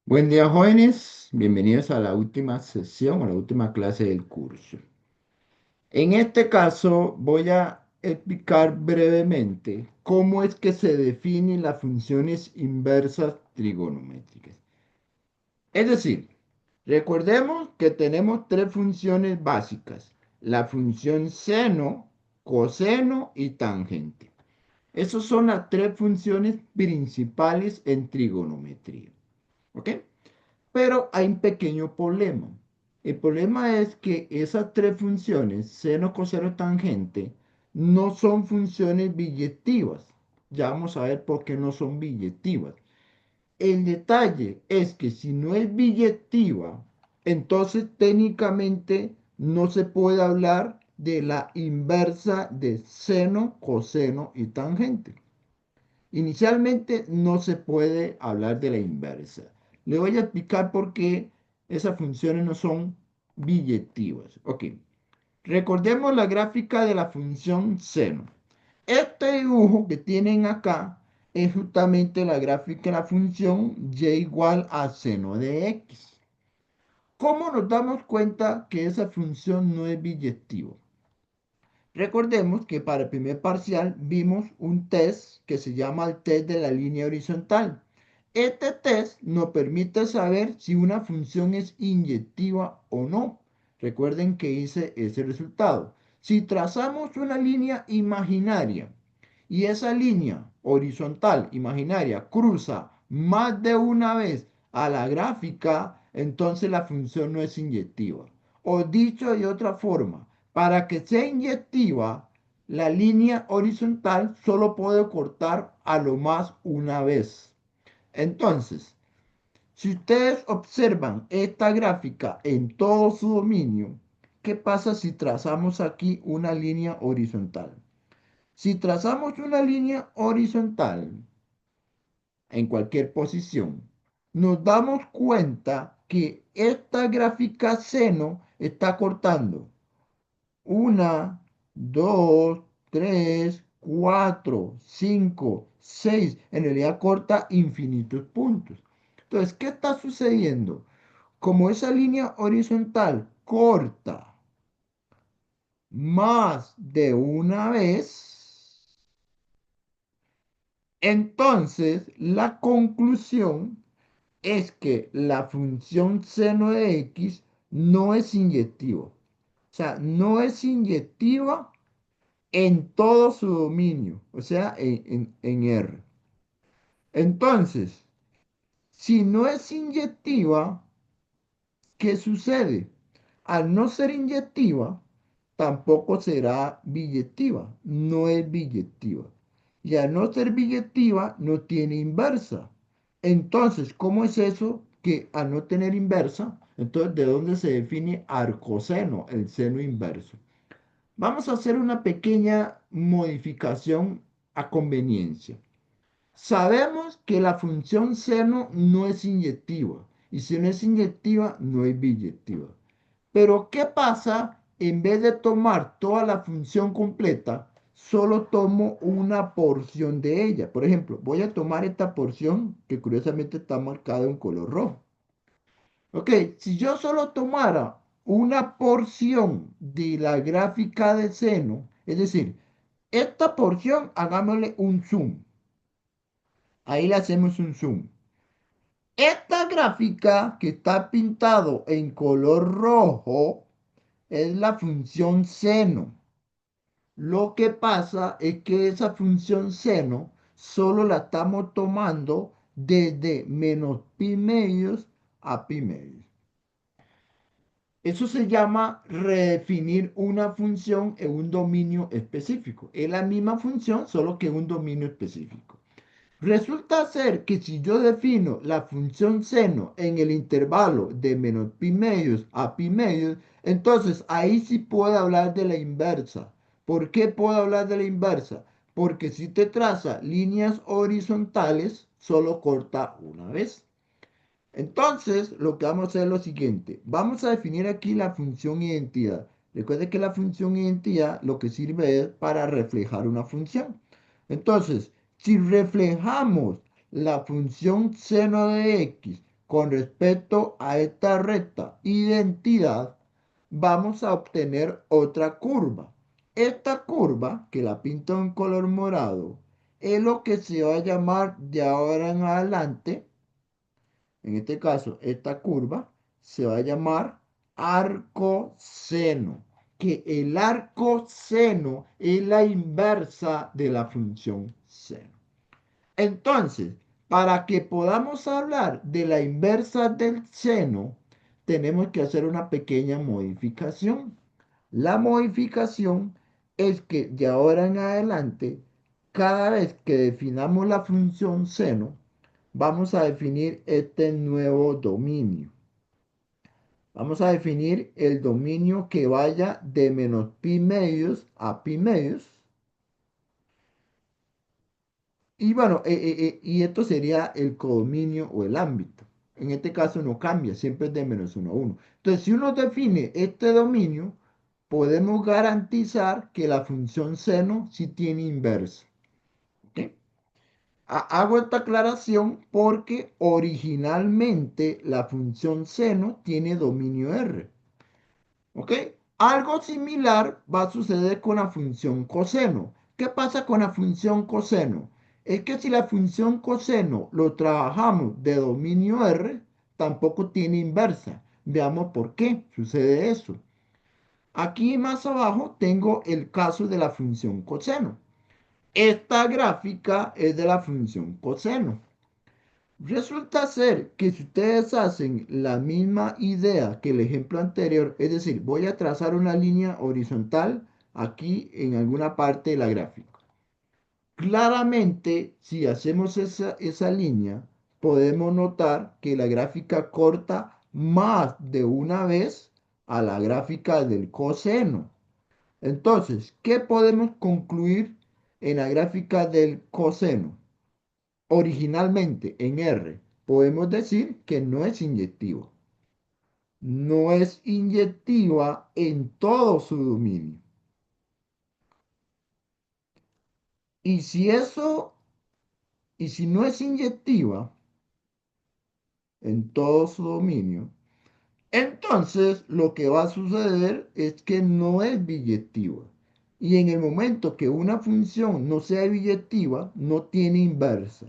Buen día, jóvenes. Bienvenidos a la última sesión o la última clase del curso. En este caso, voy a explicar brevemente cómo es que se definen las funciones inversas trigonométricas. Es decir, recordemos que tenemos tres funciones básicas: la función seno, coseno y tangente. Esas son las tres funciones principales en trigonometría. ¿Ok? Pero hay un pequeño problema. El problema es que esas tres funciones, seno, coseno, tangente, no son funciones biyectivas. Ya vamos a ver por qué no son biyectivas. El detalle es que si no es biyectiva, entonces técnicamente no se puede hablar de la inversa de seno, coseno y tangente. Inicialmente no se puede hablar de la inversa. Le voy a explicar por qué esas funciones no son biyectivas. Ok, recordemos la gráfica de la función seno. Este dibujo que tienen acá es justamente la gráfica de la función y igual a seno de x. ¿Cómo nos damos cuenta que esa función no es biyectiva? Recordemos que para el primer parcial vimos un test que se llama el test de la línea horizontal. Este test nos permite saber si una función es inyectiva o no. Recuerden que hice ese resultado. Si trazamos una línea imaginaria y esa línea horizontal imaginaria cruza más de una vez a la gráfica, entonces la función no es inyectiva. O dicho de otra forma, para que sea inyectiva, la línea horizontal solo puede cortar a lo más una vez. Entonces, si ustedes observan esta gráfica en todo su dominio, ¿qué pasa si trazamos aquí una línea horizontal? Si trazamos una línea horizontal en cualquier posición, nos damos cuenta que esta gráfica seno está cortando una, dos, tres, cuatro, cinco, seis. En realidad corta infinitos puntos. Entonces, ¿qué está sucediendo? Como esa línea horizontal corta más de una vez, entonces la conclusión es que la función seno de x no es inyectiva. O sea, no es inyectiva en todo su dominio, o sea, en R. Entonces, si no es inyectiva, ¿qué sucede? Al no ser inyectiva, tampoco será biyectiva, no es biyectiva. Y al no ser biyectiva, no tiene inversa. Entonces, ¿cómo es eso que al no tener inversa, entonces de dónde se define arcoseno, el seno inverso? Vamos a hacer una pequeña modificación a conveniencia. Sabemos que la función seno no es inyectiva y si no es inyectiva no es biyectiva. Pero ¿qué pasa en vez de tomar toda la función completa? Solo tomo una porción de ella. Por ejemplo, voy a tomar esta porción que curiosamente está marcada en color rojo. Ok, si yo solo tomara una porción de la gráfica de seno, es decir, esta porción, hagámosle un zoom. Ahí le hacemos un zoom. Esta gráfica que está pintado en color rojo es la función seno. Lo que pasa es que esa función seno solo la estamos tomando desde menos pi medios a pi medios. Eso se llama redefinir una función en un dominio específico. Es la misma función, solo que en un dominio específico. Resulta ser que si yo defino la función seno en el intervalo de menos pi medios a pi medios, entonces ahí sí puedo hablar de la inversa. ¿Por qué puedo hablar de la inversa? Porque si te traza líneas horizontales, solo corta una vez. Entonces, lo que vamos a hacer es lo siguiente. Vamos a definir aquí la función identidad. Recuerde que la función identidad lo que sirve es para reflejar una función. Entonces, si reflejamos la función seno de x con respecto a esta recta identidad, vamos a obtener otra curva. Esta curva, que la pinto en color morado, es lo que se va a llamar de ahora en adelante, en este caso, esta curva se va a llamar arco seno, que el arco seno es la inversa de la función seno. Entonces, para que podamos hablar de la inversa del seno, tenemos que hacer una pequeña modificación. La modificación es que de ahora en adelante, cada vez que definamos la función seno, vamos a definir este nuevo dominio. Vamos a definir el dominio que vaya de menos pi medios a pi medios. Y bueno, y esto sería el codominio o el ámbito. En este caso no cambia, siempre es de menos 1 a 1. Entonces, si uno define este dominio, podemos garantizar que la función seno sí tiene inversa. ¿Ok? Hago esta aclaración porque originalmente la función seno tiene dominio R. ¿Ok? Algo similar va a suceder con la función coseno. ¿Qué pasa con la función coseno? Es que si la función coseno lo trabajamos de dominio R, tampoco tiene inversa. Veamos por qué sucede eso. Aquí más abajo tengo el caso de la función coseno. Esta gráfica es de la función coseno. Resulta ser que si ustedes hacen la misma idea que el ejemplo anterior, es decir, voy a trazar una línea horizontal aquí en alguna parte de la gráfica. Claramente, si hacemos esa línea, podemos notar que la gráfica corta más de una vez a la gráfica del coseno. Entonces, ¿qué podemos concluir en la gráfica del coseno? Originalmente en R, podemos decir que no es inyectiva. No es inyectiva en todo su dominio. Y si eso, y si no es inyectiva en todo su dominio, entonces lo que va a suceder es que no es biyectiva. Y en el momento que una función no sea biyectiva, no tiene inversa.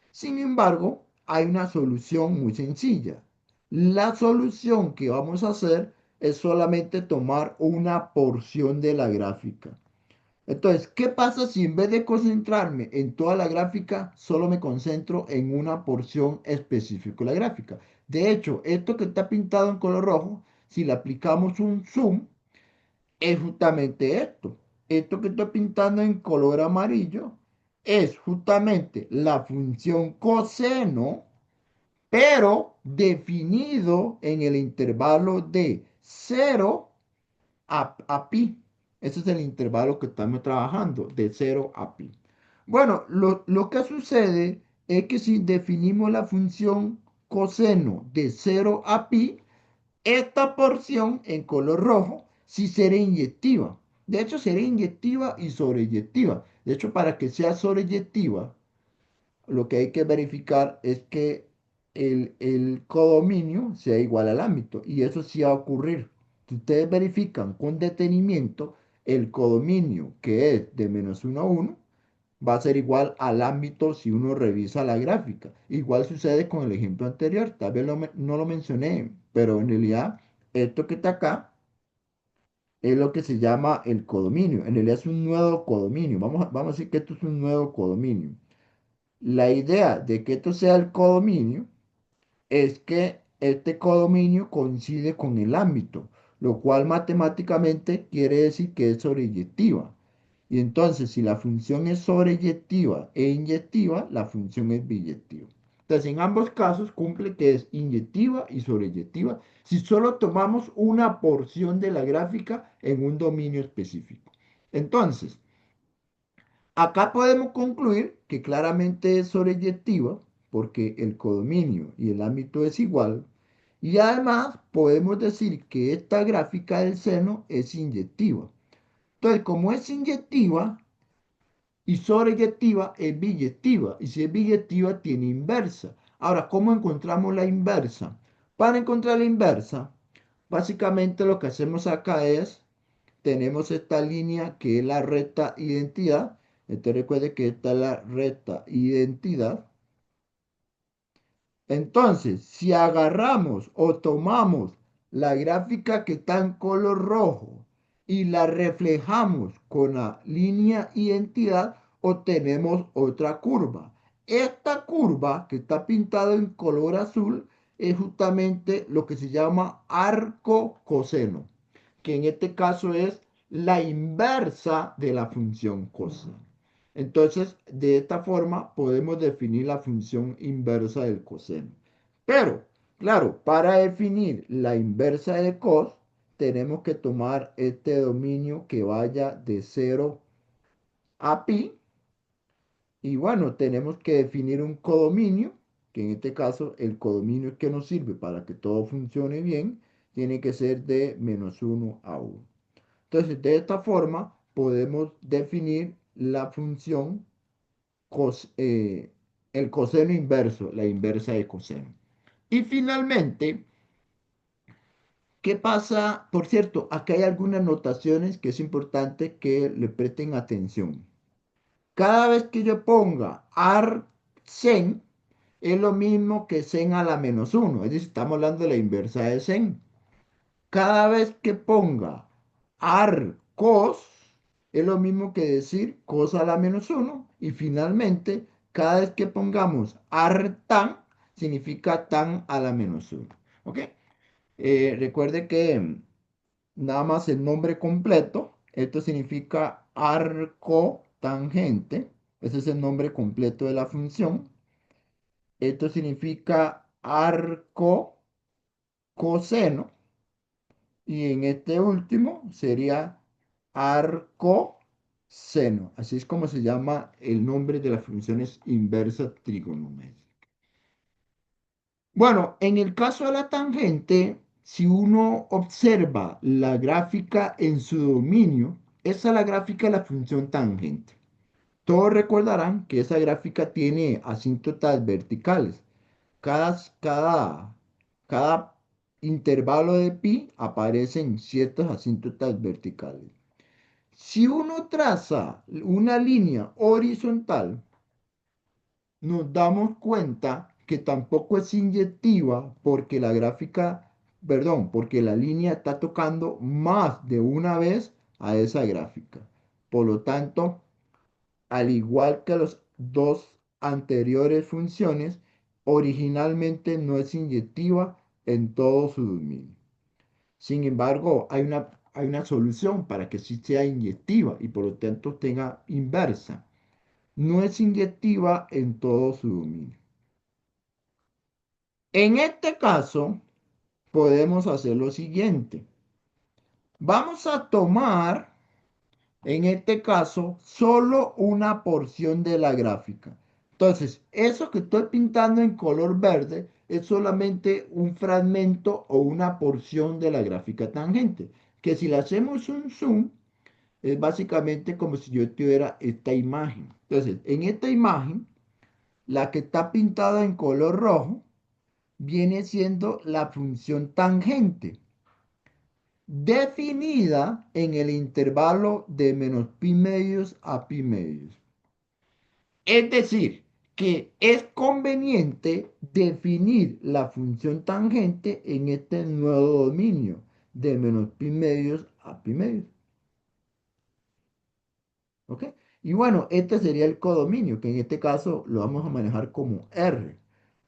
Sin embargo, hay una solución muy sencilla. La solución que vamos a hacer es solamente tomar una porción de la gráfica. Entonces, ¿qué pasa si en vez de concentrarme en toda la gráfica, solo me concentro en una porción específica de la gráfica? De hecho, esto que está pintado en color rojo, si le aplicamos un zoom, es justamente esto. Esto que estoy pintando en color amarillo es justamente la función coseno, pero definido en el intervalo de 0 a pi. Ese es el intervalo que estamos trabajando, de 0 a pi. Bueno, lo que sucede es que si definimos la función coseno de 0 a pi, esta porción en color rojo sí será inyectiva. De hecho, será inyectiva y sobreyectiva. De hecho, para que sea sobreyectiva, lo que hay que verificar es que el codominio sea igual al ámbito. Y eso sí va a ocurrir. Si ustedes verifican con detenimiento, el codominio, que es de menos 1 a 1, va a ser igual al ámbito si uno revisa la gráfica. Igual sucede con el ejemplo anterior, tal vez no lo mencioné, pero en realidad esto que está acá es lo que se llama el codominio. En realidad es un nuevo codominio. Vamos a decir que esto es un nuevo codominio. La idea de que esto sea el codominio es que este codominio coincide con el ámbito, lo cual matemáticamente quiere decir que es sobreyectiva. Y entonces, si la función es sobreyectiva e inyectiva, la función es biyectiva. Entonces, en ambos casos cumple que es inyectiva y sobreyectiva si solo tomamos una porción de la gráfica en un dominio específico. Entonces, acá podemos concluir que claramente es sobreyectiva porque el codominio y el ámbito es igual. Y además podemos decir que esta gráfica del seno es inyectiva. Entonces, como es inyectiva y sobreyectiva, es biyectiva. Y si es biyectiva, tiene inversa. Ahora, ¿cómo encontramos la inversa? Para encontrar la inversa, básicamente lo que hacemos acá es, tenemos esta línea que es la recta identidad. Entonces recuerde que esta es la recta identidad. Entonces, si agarramos o tomamos la gráfica que está en color rojo y la reflejamos con la línea identidad, obtenemos otra curva. Esta curva que está pintada en color azul es justamente lo que se llama arco coseno, que en este caso es la inversa de la función coseno. Entonces, de esta forma podemos definir la función inversa del coseno. Pero, claro, para definir la inversa de cos, tenemos que tomar este dominio que vaya de 0 a pi. Y bueno, tenemos que definir un codominio, que en este caso el codominio que nos sirve para que todo funcione bien, tiene que ser de -1 a 1. Entonces, de esta forma podemos definir la función cos, el coseno inverso, la inversa de coseno. Y finalmente, ¿qué pasa? Por cierto, acá hay algunas notaciones que es importante que le presten atención. Cada vez que yo ponga arcsen, es lo mismo que sen a la -1, es decir, estamos hablando de la inversa de sen. Cada vez que ponga arcos, es lo mismo que decir cos a la -1. Y finalmente, cada vez que pongamos artan, significa tan a la -1. ¿Ok? Recuerde que nada más el nombre completo, esto significa arco tangente, ese es el nombre completo de la función. Esto significa arco coseno. Y en este último sería arco seno. Así es como se llama el nombre de las funciones inversas trigonométricas. Bueno, en el caso de la tangente, si uno observa la gráfica en su dominio, esa es la gráfica de la función tangente. Todos recordarán que esa gráfica tiene asíntotas verticales. Cada, cada intervalo de pi aparecen ciertas asíntotas verticales. Si uno traza una línea horizontal, nos damos cuenta que tampoco es inyectiva porque la gráfica, perdón, porque la línea está tocando más de una vez a esa gráfica. Por lo tanto, al igual que las dos anteriores funciones, originalmente no es inyectiva en todo su dominio. Sin embargo, hay una solución para que sí sea inyectiva y por lo tanto tenga inversa. No es inyectiva en todo su dominio. En este caso, podemos hacer lo siguiente. Vamos a tomar, en este caso, solo una porción de la gráfica. Entonces, eso que estoy pintando en color verde es solamente un fragmento o una porción de la gráfica tangente, que si le hacemos un zoom, es básicamente como si yo tuviera esta imagen. Entonces, en esta imagen, la que está pintada en color rojo, viene siendo la función tangente, definida en el intervalo de -pi medios a pi medios. Es decir, que es conveniente definir la función tangente en este nuevo dominio de -pi medios a pi medios. ¿Ok? Y bueno, este sería el codominio, que en este caso lo vamos a manejar como R.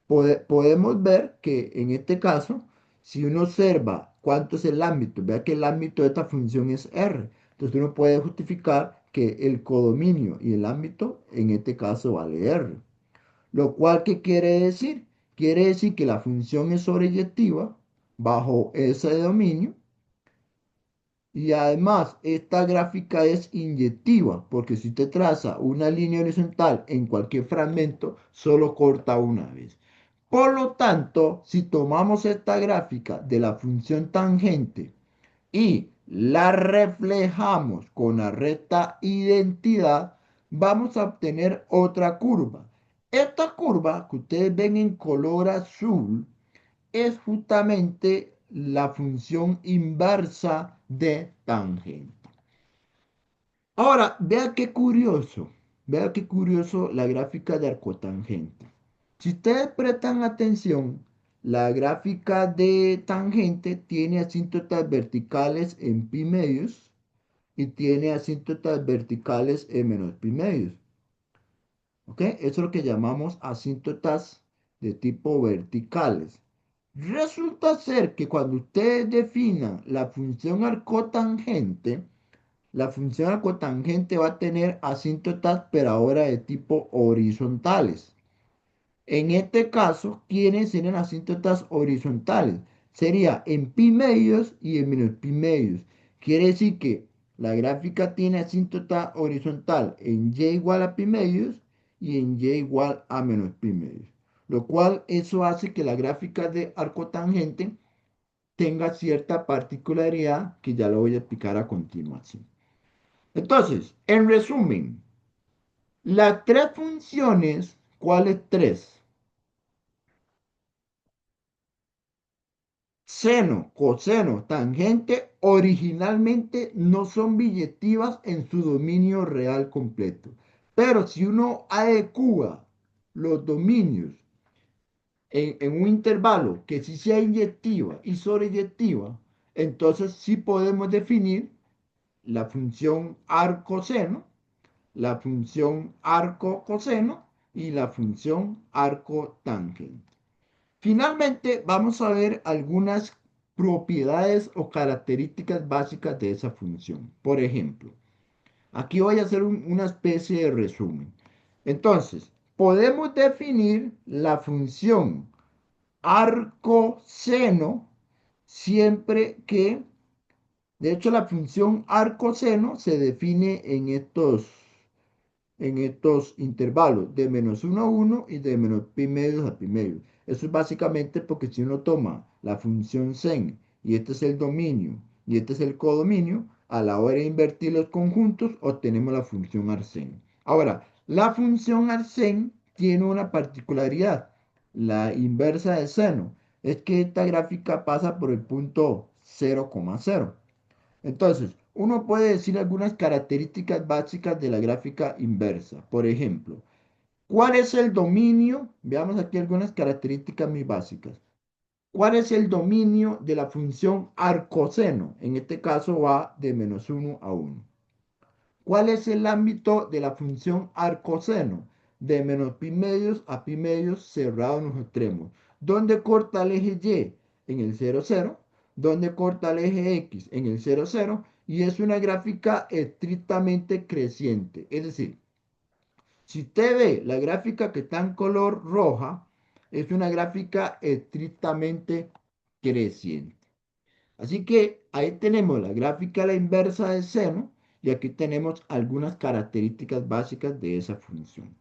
Podemos ver que en este caso, si uno observa cuánto es el ámbito, vea que el ámbito de esta función es R. Entonces uno puede justificar que el codominio y el ámbito en este caso vale R. Lo cual, ¿qué quiere decir? Quiere decir que la función es sobreyectiva bajo ese dominio y además esta gráfica es inyectiva porque si usted traza una línea horizontal en cualquier fragmento, solo corta una vez. Por lo tanto, si tomamos esta gráfica de la función tangente y la reflejamos con la recta identidad, vamos a obtener otra curva. Esta curva que ustedes ven en color azul es justamente la función inversa de tangente. Ahora, vea qué curioso la gráfica de arcotangente. Si ustedes prestan atención, la gráfica de tangente tiene asíntotas verticales en pi medios y tiene asíntotas verticales en menos pi medios. ¿Ok? Eso es lo que llamamos asíntotas de tipo verticales. Resulta ser que cuando ustedes definan la función arcotangente va a tener asíntotas, pero ahora de tipo horizontales. En este caso, ¿quiénes tienen asíntotas horizontales? Sería en pi medios y en menos pi medios. Quiere decir que la gráfica tiene asíntota horizontal en y igual a pi medios y en y igual a menos pi medios. Lo cual eso hace que la gráfica de arcotangente tenga cierta particularidad que ya lo voy a explicar a continuación. Entonces, en resumen, las tres funciones, ¿cuáles tres? Seno, coseno, tangente, originalmente no son billetivas en su dominio real completo. Pero si uno adecua los dominios en un intervalo que sí sea inyectiva y sobreyectiva, entonces sí podemos definir la función arcoseno, la función arco-coseno y la función arco-tangente. Finalmente, vamos a ver algunas propiedades o características básicas de esa función. Por ejemplo, aquí voy a hacer una especie de resumen. Entonces, podemos definir la función arcoseno siempre que, de hecho, la función arcoseno se define en estos intervalos de menos 1 a 1 y de menos pi medios a pi medios. Eso es básicamente porque si uno toma la función sen y este es el dominio y este es el codominio, a la hora de invertir los conjuntos obtenemos la función arsen. Ahora, la función arsen tiene una particularidad, la inversa de seno, es que esta gráfica pasa por el punto 0,0. Entonces, uno puede decir algunas características básicas de la gráfica inversa. Por ejemplo, ¿cuál es el dominio? Veamos aquí algunas características muy básicas. ¿Cuál es el dominio de la función arcoseno? En este caso va de menos 1 a 1. ¿Cuál es el ámbito de la función arcoseno? De menos pi medios a pi medios cerrado en los extremos. ¿Dónde corta el eje Y? En el 0, 0. ¿Dónde corta el eje X? En el 0, 0. Y es una gráfica estrictamente creciente. Es decir, si usted ve la gráfica que está en color roja, es una gráfica estrictamente creciente. Así que ahí tenemos la gráfica a la inversa de seno y aquí tenemos algunas características básicas de esa función.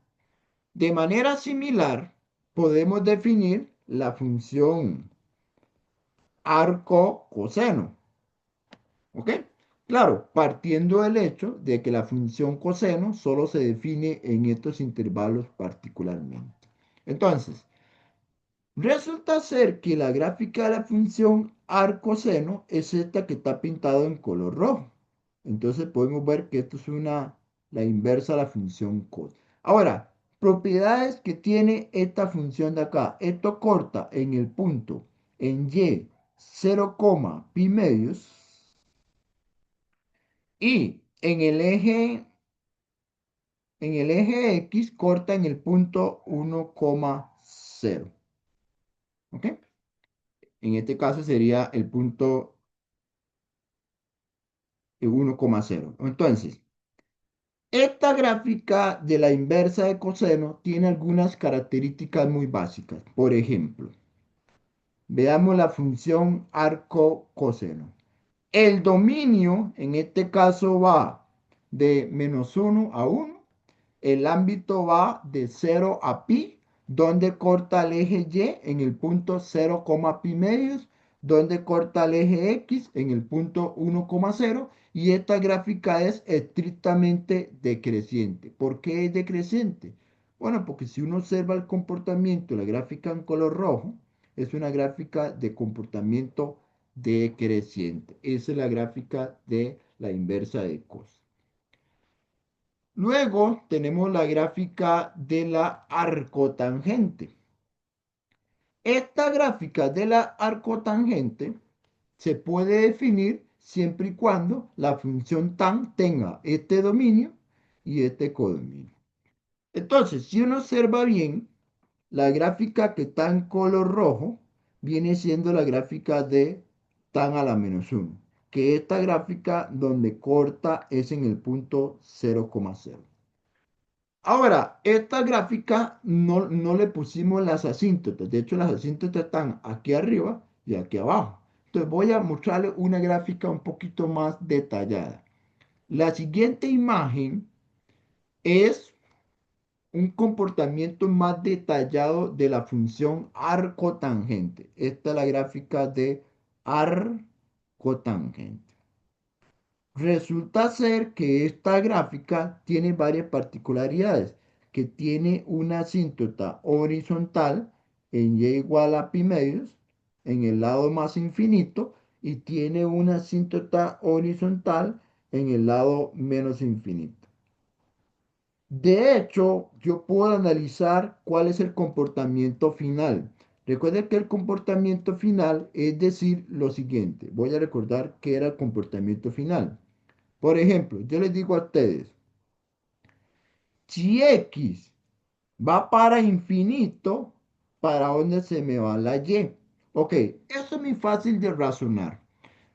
De manera similar, podemos definir la función arco-coseno. ¿Ok? Claro, partiendo del hecho de que la función coseno solo se define en estos intervalos particularmente. Entonces, resulta ser que la gráfica de la función arcoseno es esta que está pintado en color rojo. Entonces podemos ver que esto es la inversa de la función cos. Ahora, propiedades que tiene esta función de acá. Esto corta en el punto en y 0, pi medios y en el eje X corta en el punto 1,0. ¿Ok? En este caso sería el punto 1,0. Entonces, esta gráfica de la inversa de coseno tiene algunas características muy básicas. Por ejemplo, veamos la función arco-coseno. El dominio, en este caso, va de menos 1 a 1. El ámbito va de 0 a pi, donde corta el eje Y en el punto 0, pi medios, donde corta el eje X en el punto 1,0. Y esta gráfica es estrictamente decreciente. ¿Por qué es decreciente? Bueno, porque si uno observa el comportamiento, la gráfica en color rojo, es una gráfica de comportamiento decreciente. Esa es la gráfica de la inversa de cos. Luego tenemos la gráfica de la arcotangente. Esta gráfica de la arcotangente se puede definir siempre y cuando la función tan tenga este dominio y este codominio. Entonces, si uno observa bien, la gráfica que está en color rojo viene siendo la gráfica de tan a la -1, que esta gráfica donde corta es en el punto 0,0. Ahora, esta gráfica no le pusimos las asíntotas. De hecho, las asíntotas están aquí arriba y aquí abajo. Entonces voy a mostrarle una gráfica un poquito más detallada. La siguiente imagen es un comportamiento más detallado de la función arcotangente. Esta es la gráfica de arcotangente. Resulta ser que esta gráfica tiene varias particularidades, que tiene una asíntota horizontal en y igual a pi medios en el lado más infinito y tiene una asíntota horizontal en el lado menos infinito. De hecho, yo puedo analizar cuál es el comportamiento final. Recuerden que el comportamiento final es decir lo siguiente. Voy a recordar qué era el comportamiento final. Por ejemplo, yo les digo a ustedes, si X va para infinito, ¿para dónde se me va la Y? Ok, eso es muy fácil de razonar.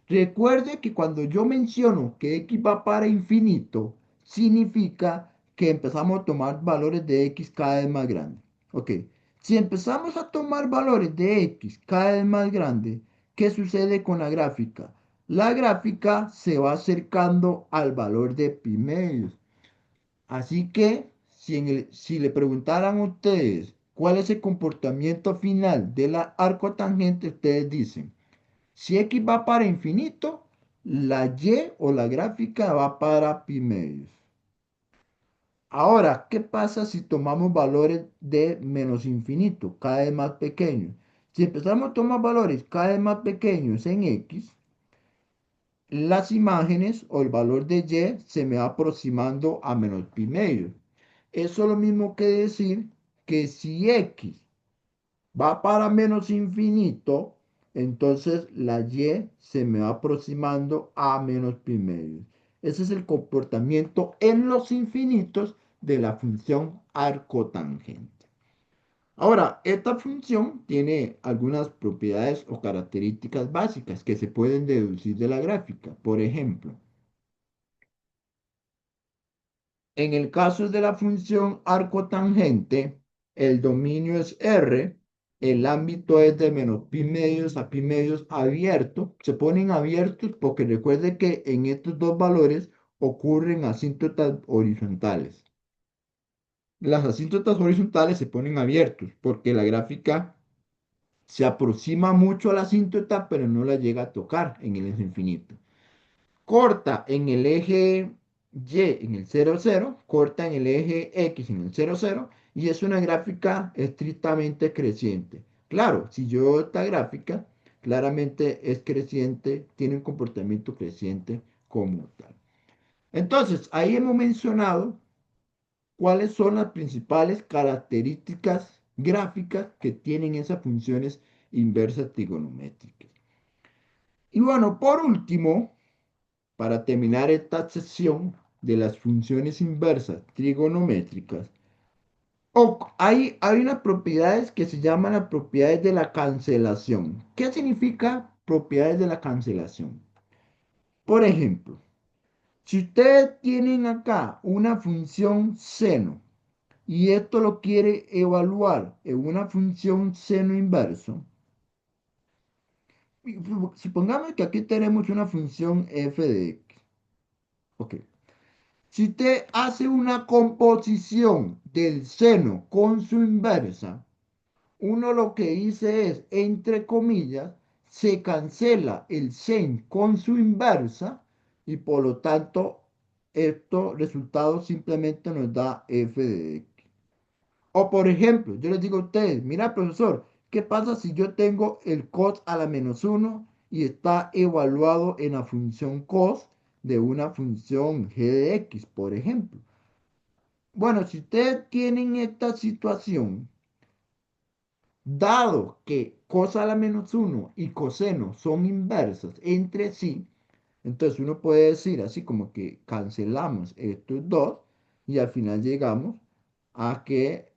Recuerde que cuando yo menciono que X va para infinito, significa que empezamos a tomar valores de X cada vez más grandes. Ok, si empezamos a tomar valores de X cada vez más grandes, ¿qué sucede con la gráfica? La gráfica se va acercando al valor de pi medios. Así que si le preguntaran a ustedes cuál es el comportamiento final de la arcotangente, ustedes dicen, si X va para infinito, la Y o la gráfica va para pi medios. Ahora, ¿qué pasa si tomamos valores de menos infinito, cada vez más pequeños? Si empezamos a tomar valores cada vez más pequeños en X, las imágenes o el valor de Y se me va aproximando a menos pi medios. Eso es lo mismo que decir que si X va para menos infinito, entonces la Y se me va aproximando a menos pi medios. Ese es el comportamiento en los infinitos de la función arcotangente. Ahora, esta función tiene algunas propiedades o características básicas que se pueden deducir de la gráfica. Por ejemplo, en el caso de la función arcotangente, el dominio es R, el ámbito es de menos pi medios a pi medios abierto. Se ponen abiertos porque recuerde que en estos dos valores ocurren asíntotas horizontales. Las asíntotas horizontales se ponen abiertos porque la gráfica se aproxima mucho a la asíntota, pero no la llega a tocar en el infinito. Corta en el eje Y en el 0, 0, corta en el eje X en el 0, 0, y es una gráfica estrictamente creciente. Claro, si yo veo esta gráfica, claramente es creciente, tiene un comportamiento creciente como tal. Entonces, ahí hemos mencionado cuáles son las principales características gráficas que tienen esas funciones inversas trigonométricas. Y bueno, por último, para terminar esta sección de las funciones inversas trigonométricas, hay unas propiedades que se llaman las propiedades de la cancelación. ¿Qué significa propiedades de la cancelación? Por ejemplo, si ustedes tienen acá una función seno y esto lo quiere evaluar en una función seno inverso, supongamos que aquí tenemos una función f de x. Ok. Si usted hace una composición del seno con su inversa, uno lo que dice es, entre comillas, se cancela el sen con su inversa y por lo tanto, estos resultados simplemente nos da f de x. O por ejemplo, yo les digo a ustedes, mira profesor, ¿qué pasa si yo tengo el cos a la -1 y está evaluado en la función cos de una función g de x, por ejemplo? Bueno, si ustedes tienen esta situación, dado que cos a la -1 y coseno son inversas entre sí, entonces uno puede decir así como que cancelamos estos dos y al final llegamos a que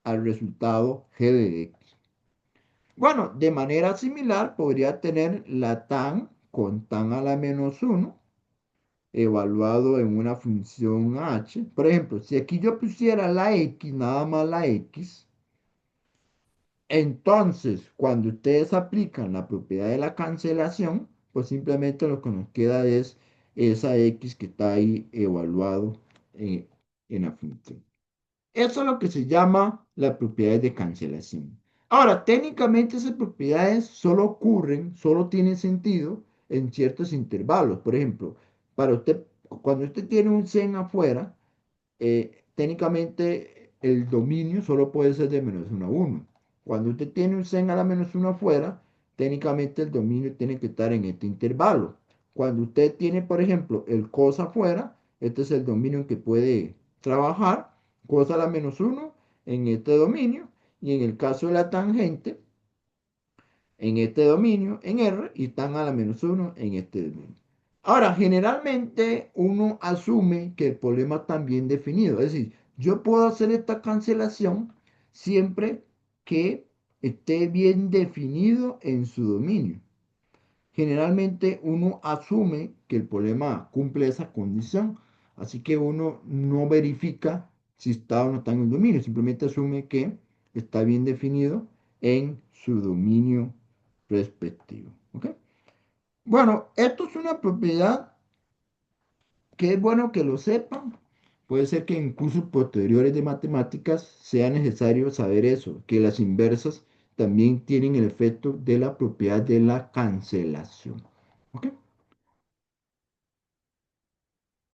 al resultado g de x. Bueno, de manera similar podría tener la tan con tan a la -1 evaluado en una función h. Por ejemplo, si aquí yo pusiera la x, nada más la x, entonces cuando ustedes aplican la propiedad de la cancelación, pues simplemente lo que nos queda es esa x que está ahí evaluado en, en la función. Eso es lo que se llama las propiedades de cancelación. Ahora, técnicamente esas propiedades solo ocurren, solo tienen sentido en ciertos intervalos. Por ejemplo, para usted, cuando usted tiene un sen afuera, técnicamente el dominio solo puede ser de -1 a 1. Cuando usted tiene un sen a la -1 afuera, técnicamente el dominio tiene que estar en este intervalo. Cuando usted tiene, por ejemplo, el cos afuera, este es el dominio en que puede trabajar, cos a la -1 en este dominio, y en el caso de la tangente, en este dominio, en R, y tan a la -1 en este dominio. Ahora, generalmente uno asume que el problema está bien definido. Es decir, yo puedo hacer esta cancelación siempre que esté bien definido en su dominio. Generalmente uno asume que el problema cumple esa condición. Así que uno no verifica si está o no está en el dominio. Simplemente asume que está bien definido en su dominio respectivo. ¿Ok? Bueno, esto es una propiedad que es bueno que lo sepan. Puede ser que en cursos posteriores de matemáticas sea necesario saber eso, que las inversas también tienen el efecto de la propiedad de la cancelación. ¿Ok?